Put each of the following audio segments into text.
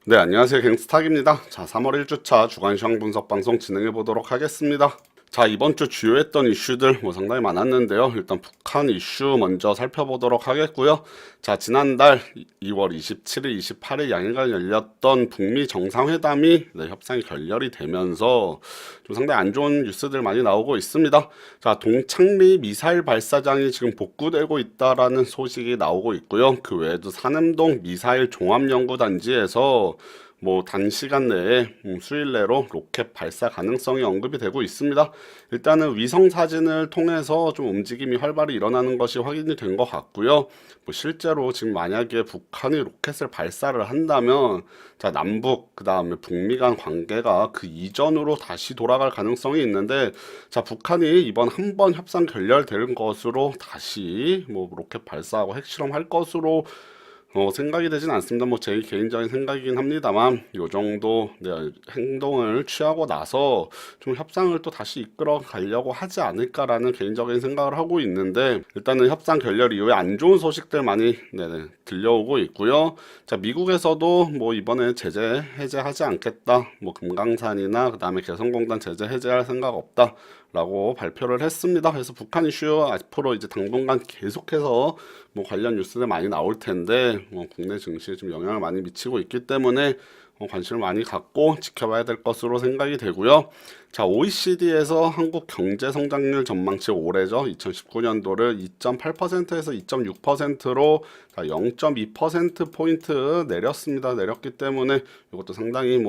네, 안녕하세요. 갱스탁입니다. 자, 3월 1주차 주간 시황 분석 방송 진행해 보도록 하겠습니다. 자, 이번 주 주요했던 이슈들 상당히 많았는데요. 일단 북한 이슈 먼저 살펴보도록 하겠고요. 자, 지난달 2월 27일, 28일 양일간 열렸던 북미 정상회담이 협상이 결렬이 되면서 좀 상당히 안 좋은 뉴스들 많이 나오고 있습니다. 자, 동창리 미사일 발사장이 지금 복구되고 있다라는 소식이 나오고 있고요. 그 외에도 산음동 미사일 종합연구단지에서 단시간 내에 수일 내로 로켓 발사 가능성이 언급이 되고 있습니다. 일단은 위성 사진을 통해서 좀 움직임이 활발히 일어나는 것이 확인이 된 것 같고요. 실제로 지금 만약에 북한이 로켓을 발사를 한다면 자, 남북 그 다음에 북미 간 관계가 그 이전으로 다시 돌아갈 가능성이 있는데 자, 북한이 이번 한 번 협상 결렬될 것으로 다시 로켓 발사하고 핵실험할 것으로 생각이 되진 않습니다. 제 개인적인 생각이긴 합니다만, 요 정도 행동을 취하고 나서 좀 협상을 또 다시 이끌어 가려고 하지 않을까라는 개인적인 생각을 하고 있는데, 일단은 협상 결렬 이후에 안 좋은 소식들 많이 들려오고 있고요. 자, 미국에서도 이번에 제재 해제하지 않겠다. 금강산이나 그 다음에 개성공단 제재 해제할 생각 없다. 라고 발표를 했습니다. 그래서 북한 이슈 앞으로 이제 당분간 계속해서 관련 뉴스들 많이 나올 텐데 국내 증시에 좀 영향을 많이 미치고 있기 때문에 관심을 많이 갖고 지켜봐야 될 것으로 생각이 되고요. 자, OECD에서 한국 경제 성장률 전망치 올해죠. 2019년도를 2.8%에서 2.6%로 0.2%포인트 내렸습니다. 내렸기 때문에 이것도 상당히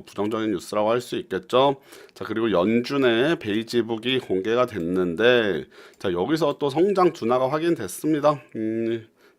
부정적인 뉴스라고 할 수 있겠죠. 자, 그리고 연준의 베이지북이 공개가 됐는데, 자, 여기서 또 성장 둔화가 확인됐습니다.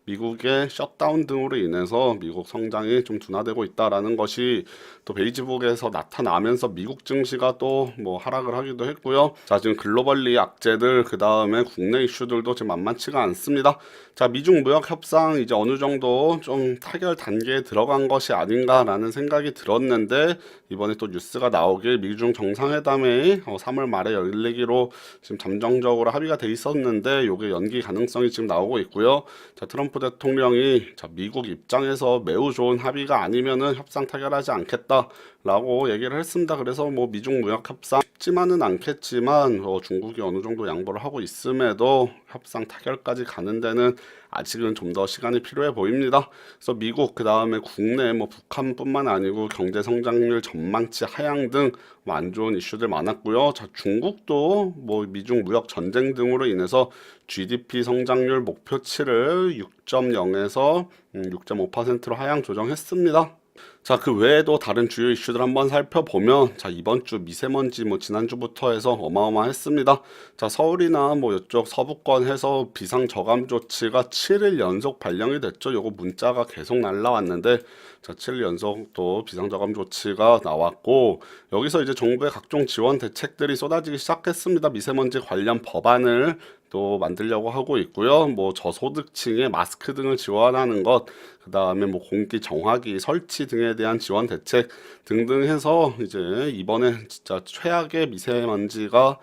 미국의 셧다운 등으로 인해서 미국 성장이 좀 둔화되고 있다라는 것이 또 베이지북에서 나타나면서 미국 증시가 또 하락을 하기도 했고요. 자, 지금 글로벌리 악재들 그 다음에 국내 이슈들도 지금 만만치가 않습니다. 자, 미중 무역 협상 이제 어느 정도 좀 타결 단계에 들어간 것이 아닌가라는 생각이 들었는데 이번에 또 뉴스가 나오길 미중 정상회담이 3월 말에 열리기로 지금 잠정적으로 합의가 돼 있었는데 요게 연기 가능성이 지금 나오고 있고요. 자, 트럼프 대통령이 미국 입장에서 매우 좋은 합의가 아니면은 협상 타결하지 않겠다라고 얘기를 했습니다. 그래서 미중 무역 협상 쉽지만은 않겠지만 중국이 어느 정도 양보를 하고 있음에도 협상 타결까지 가는 데는 아직은 좀 더 시간이 필요해 보입니다. 그래서 미국 그 다음에 국내 북한뿐만 아니고 경제 성장률 전망치 하향 등 안 좋은 이슈들 많았고요. 자, 중국도 미중 무역 전쟁 등으로 인해서 GDP 성장률 목표치를 6.0에서 6.5%로 하향 조정했습니다. 자, 그 외에도 다른 주요 이슈들 한번 살펴보면 자, 이번 주 미세먼지 지난주부터 해서 어마어마했습니다. 자, 서울이나 이쪽 서부권 해서 비상 저감 조치가 7일 연속 발령이 됐죠. 요거 문자가 계속 날라왔는데 자, 7일 연속 또 비상 저감 조치가 나왔고 여기서 이제 정부의 각종 지원 대책들이 쏟아지기 시작했습니다. 미세먼지 관련 법안을 또 만들려고 하고 있고요. 저소득층의 마스크 등을 지원하는 것, 그 다음에 공기 정화기 설치 등에 대한 지원 대책 등등 해서 이제 이번에 진짜 최악의 미세먼지가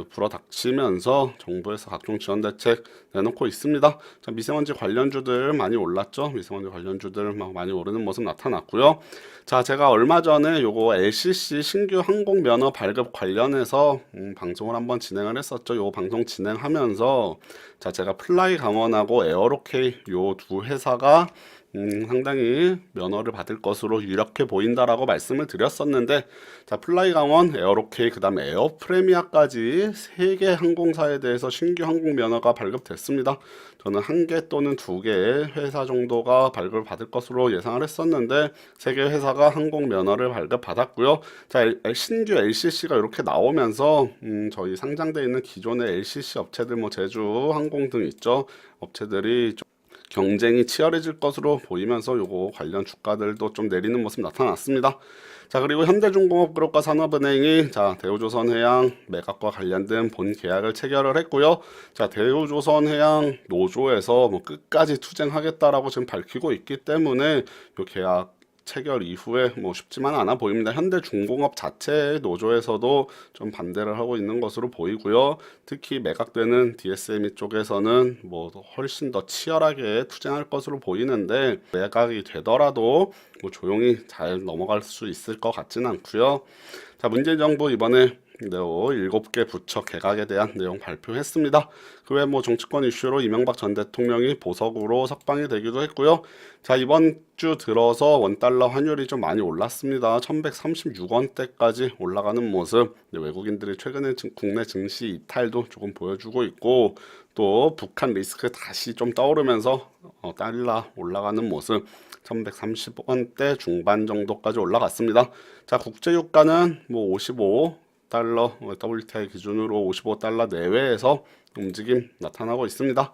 불어닥치면서 정부에서 각종 지원 대책 내놓고 있습니다. 자, 미세먼지 관련주들 많이 올랐죠. 미세먼지 관련주들 많이 오르는 모습 나타났고요. 자, 제가 얼마 전에 요거 LCC 신규 항공 면허 발급 관련해서 방송을 한번 진행을 했었죠. 요 방송 진행하면서 자, 제가 플라이 강원하고 에어로케이 요 두 회사가 상당히 면허를 받을 것으로 유력해 보인다라고 말씀을 드렸었는데 자, 플라이 강원, 에어로케이, 그 다음에 에어프레미아까지 3개 항공사에 대해서 신규 항공 면허가 발급됐습니다. 저는 1개 또는 2개의 회사 정도가 발급을 받을 것으로 예상을 했었는데 3개 회사가 항공 면허를 발급받았고요. 자, 신규 LCC가 이렇게 나오면서 저희 상장되어 있는 기존의 LCC 업체들 제주 항공 등 있죠. 업체들이 경쟁이 치열해질 것으로 보이면서 요거 관련 주가들도 좀 내리는 모습 나타났습니다. 자, 그리고 현대중공업그룹과 산업은행이 자, 대우조선해양 매각과 관련된 본 계약을 체결을 했고요. 자, 대우조선해양 노조에서 끝까지 투쟁하겠다라고 지금 밝히고 있기 때문에 요 계약 체결 이후에 뭐 쉽지만 않아 보입니다. 현대중공업 자체 노조에서도 좀 반대를 하고 있는 것으로 보이고요. 특히 매각되는 DSME 쪽에서는 뭐 훨씬 더 치열하게 투쟁할 것으로 보이는데 매각이 되더라도 뭐 조용히 잘 넘어갈 수 있을 것 같지는 않고요. 자, 문재인 정부 이번에 7개 부처 개각에 대한 내용 발표했습니다. 그 외 뭐 정치권 이슈로 이명박 전 대통령이 보석으로 석방이 되기도 했고요. 자, 이번 주 들어서 원달러 환율이 좀 많이 올랐습니다. 1136원대까지 올라가는 모습. 외국인들이 최근에 국내 증시 이탈도 조금 보여주고 있고 또 북한 리스크 다시 좀 떠오르면서 달러 올라가는 모습. 1130원대 중반 정도까지 올라갔습니다. 자, 국제유가는 뭐 55달러 WTI 기준으로 55달러 내외에서 움직임 나타나고 있습니다.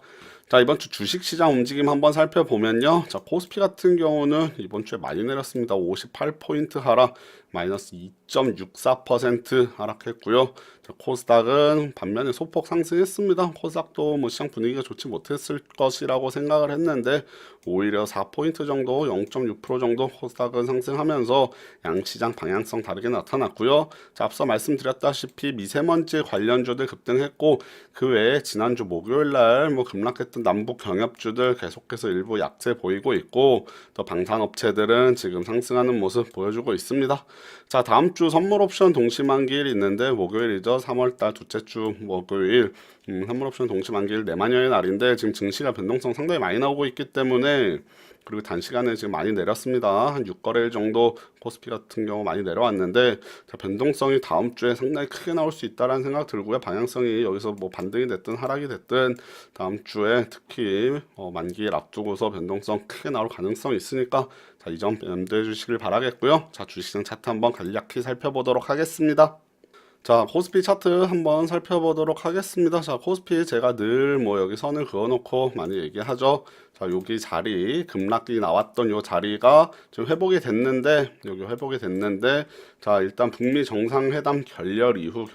자, 이번 주 주식시장 움직임 한번 살펴보면요. 자, 코스피 같은 경우는 이번 주에 많이 내렸습니다. 58포인트 하락, 마이너스 2.64% 하락했고요. 자, 코스닥은 반면에 소폭 상승했습니다. 코스닥도 뭐 시장 분위기가 좋지 못했을 것이라고 생각을 했는데 오히려 4포인트 정도, 0.6% 정도 코스닥은 상승하면서 양시장 방향성 다르게 나타났고요. 자, 앞서 말씀드렸다시피 미세먼지 관련주들 급등했고 그 외에 지난주 목요일 날뭐 급락했던 남북 경협주들 계속해서 일부 약세 보이고 있고 또 방산업체들은 지금 상승하는 모습 보여주고 있습니다. 자, 다음 주 선물 옵션 동시만기일 있는데 목요일이죠. 3월달 둘째 주 목요일 선물 옵션 동시만기일 내만여의 날인데 지금 증시가 변동성 상당히 많이 나오고 있기 때문에 그리고 단시간에 지금 많이 내렸습니다. 한 6거래일 정도 코스피 같은 경우 많이 내려왔는데 자, 변동성이 다음 주에 상당히 크게 나올 수 있다라는 생각 들고요. 방향성이 여기서 뭐 반등이 됐든 하락이 됐든 다음 주에 특히 만기일 앞두고서 변동성 크게 나올 가능성이 있으니까 자, 이 점 염두해 주시길 바라겠고요. 자, 주식시장 차트 한번 간략히 살펴보도록 하겠습니다. 자, 코스피 차트 한번 살펴보도록 하겠습니다. 자, 코스피 제가 늘 뭐 여기 선을 그어놓고 많이 얘기하죠. 자, 여기 자리, 급락이 나왔던 요 자리가 지금 회복이 됐는데, 여기 회복이 됐는데, 자, 일단 북미 정상회담 결렬 이후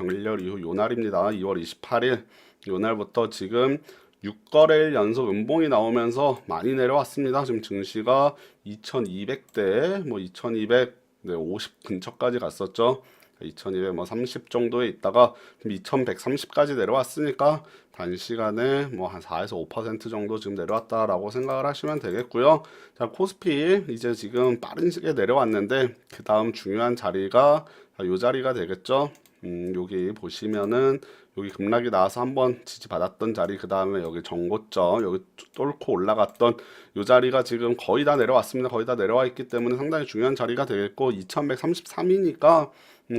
요 날입니다. 2월 28일, 요 날부터 지금 6거래일 연속 음봉이 나오면서 많이 내려왔습니다. 지금 증시가 2200대, 뭐 2250 근처까지 갔었죠. 2230 정도에 있다가 2130까지 내려왔으니까 단시간에 뭐 한 4에서 5% 정도 지금 내려왔다라고 생각을 하시면 되겠고요. 자, 코스피 이제 지금 빠른 시기에 내려왔는데 그 다음 중요한 자리가 이 자리가 되겠죠. 여기 보시면은 여기 급락이 나와서 한번 지지받았던 자리, 그 다음에 여기 정고점 여기 뚫고 올라갔던 이 자리가 지금 거의 다 내려왔습니다. 거의 다 내려와 있기 때문에 상당히 중요한 자리가 되겠고 2133이니까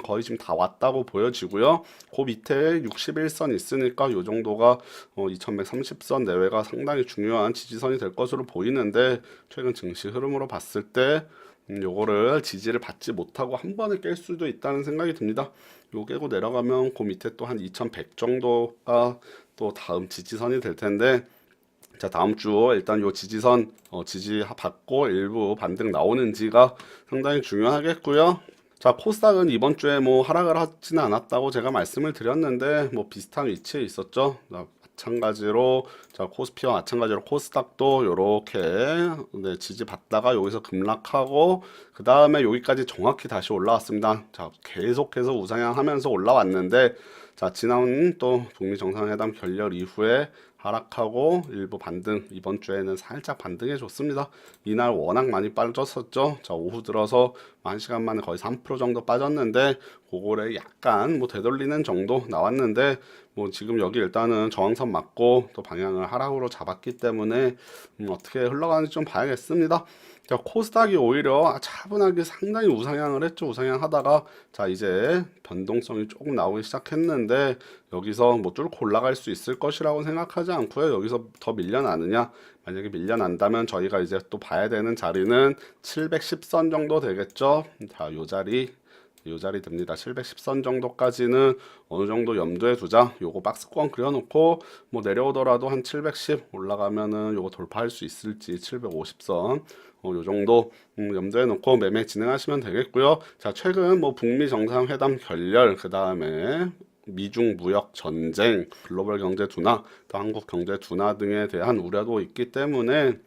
거의 지금 다 왔다고 보여지고요. 그 밑에 61선 있으니까 이 정도가 2130선 내외가 상당히 중요한 지지선이 될 것으로 보이는데 최근 증시 흐름으로 봤을 때 요거를 지지를 받지 못하고 한 번에 깰 수도 있다는 생각이 듭니다. 요 깨고 내려가면 그 밑에 또 한 2100 정도가 또 다음 지지선이 될 텐데 자, 다음 주 일단 요 지지선 지지 받고 일부 반등 나오는지가 상당히 중요하겠고요. 자, 코스닥은 이번 주에 뭐 하락을 하지는 않았다고 제가 말씀을 드렸는데 뭐 비슷한 위치에 있었죠. 마찬가지로 자, 코스피와 마찬가지로 코스닥도 요렇게 네, 지지받다가 여기서 급락하고 그 다음에 여기까지 정확히 다시 올라왔습니다. 자, 계속해서 우상향하면서 올라왔는데 자, 지난 또 북미 정상회담 결렬 이후에 하락하고 일부 반등, 이번 주에는 살짝 반등해 줬습니다. 이날 워낙 많이 빠졌었죠. 자, 오후 들어서 1시간 만에 거의 3% 정도 빠졌는데 그거를 약간 뭐 되돌리는 정도 나왔는데 뭐 지금 여기 일단은 저항선 맞고 또 방향을 하락으로 잡았기 때문에 어떻게 흘러가는지 좀 봐야겠습니다. 자, 코스닥이 오히려 차분하게 상당히 우상향을 했죠. 우상향하다가 자, 이제 변동성이 조금 나오기 시작했는데 여기서 뭐 뚫고 올라갈 수 있을 것이라고 생각하지 않고요. 여기서 더 밀려나느냐? 만약에 밀려난다면 저희가 이제 또 봐야 되는 자리는 710선 정도 되겠죠. 자, 요 자리 됩니다. 710선 정도까지는 어느 정도 염두에 두자. 요거 박스권 그려놓고 뭐 내려오더라도 한 710 올라가면은 요거 돌파할 수 있을지 750선 요 정도 염두에 놓고 매매 진행하시면 되겠고요. 자, 최근 뭐 북미 정상회담 결렬 그 다음에 미중 무역 전쟁, 글로벌 경제 둔화, 또 한국 경제 둔화 등에 대한 우려도 있기 때문에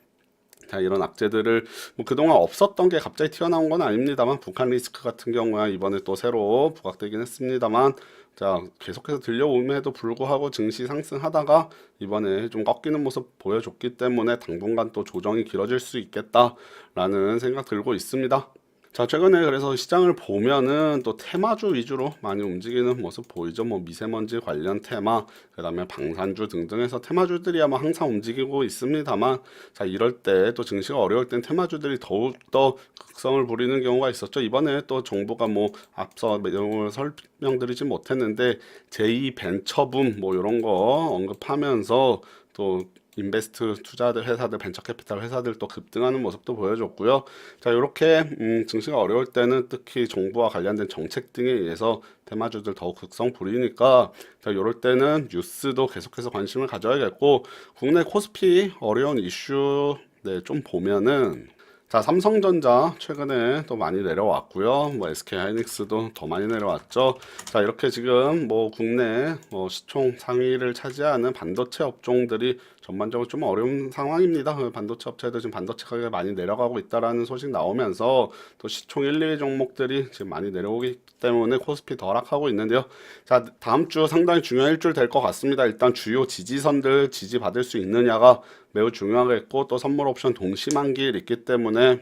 자, 이런 악재들을 뭐 그동안 없었던 게 갑자기 튀어나온 건 아닙니다만 북한 리스크 같은 경우야 이번에 또 새로 부각되긴 했습니다만 자, 계속해서 들려옴에도 불구하고 증시 상승하다가 이번에 좀 꺾이는 모습 보여줬기 때문에 당분간 또 조정이 길어질 수 있겠다라는 생각 들고 있습니다. 자, 최근에 그래서 시장을 보면은 또 테마주 위주로 많이 움직이는 모습 보이죠. 뭐 미세먼지 관련 테마, 그다음에 방산주 등등해서 테마주들이야 뭐 항상 움직이고 있습니다만, 자, 이럴 때 또 증시가 어려울 땐 테마주들이 더욱더 극성을 부리는 경우가 있었죠. 이번에 또 정부가 뭐 앞서 내용을 설명드리지 못했는데 제2 벤처붐 뭐 이런 거 언급하면서 또 인베스트 투자들 회사들 벤처캐피탈 회사들 또 급등하는 모습도 보여줬고요. 자, 이렇게 증시가 어려울 때는 특히 정부와 관련된 정책 등에 의해서 테마주들 더욱 극성 부리니까 자, 이럴 때는 뉴스도 계속해서 관심을 가져야겠고 국내 코스피 어려운 이슈 네, 좀 보면은 자, 삼성전자 최근에 또 많이 내려왔고요. 뭐 SK하이닉스도 더 많이 내려왔죠. 자, 이렇게 지금 뭐 국내 시총 상위를 차지하는 반도체 업종들이 전반적으로 좀 어려운 상황입니다. 반도체 업체들 지금 반도체 가격이 많이 내려가고 있다라는 소식 나오면서 또 시총 1, 2위 종목들이 지금 많이 내려오기 때문에 코스피 더 하락하고 있는데요. 자, 다음 주 상당히 중요한 일주일 될 것 같습니다. 일단 주요 지지선들 지지받을 수 있느냐가 매우 중요하겠고 또 선물 옵션 동시만기일 있기 때문에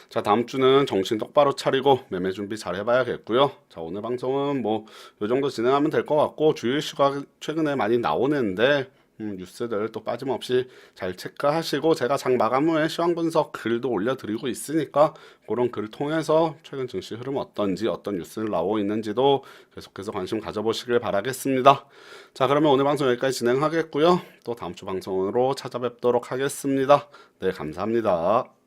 자, 다음 주는 정신 똑바로 차리고 매매 준비 잘 해봐야겠고요. 자, 오늘 방송은 뭐 요 정도 진행하면 될 것 같고 주요 이슈가 최근에 많이 나오는데 뉴스들 또 빠짐없이 잘 체크하시고 제가 장 마감 후에 시황 분석 글도 올려드리고 있으니까 그런 글을 통해서 최근 증시 흐름 어떤지 어떤 뉴스를 나오고 있는지도 계속해서 관심 가져보시길 바라겠습니다. 자, 그러면 오늘 방송 여기까지 진행하겠고요. 또 다음 주 방송으로 찾아뵙도록 하겠습니다. 네, 감사합니다.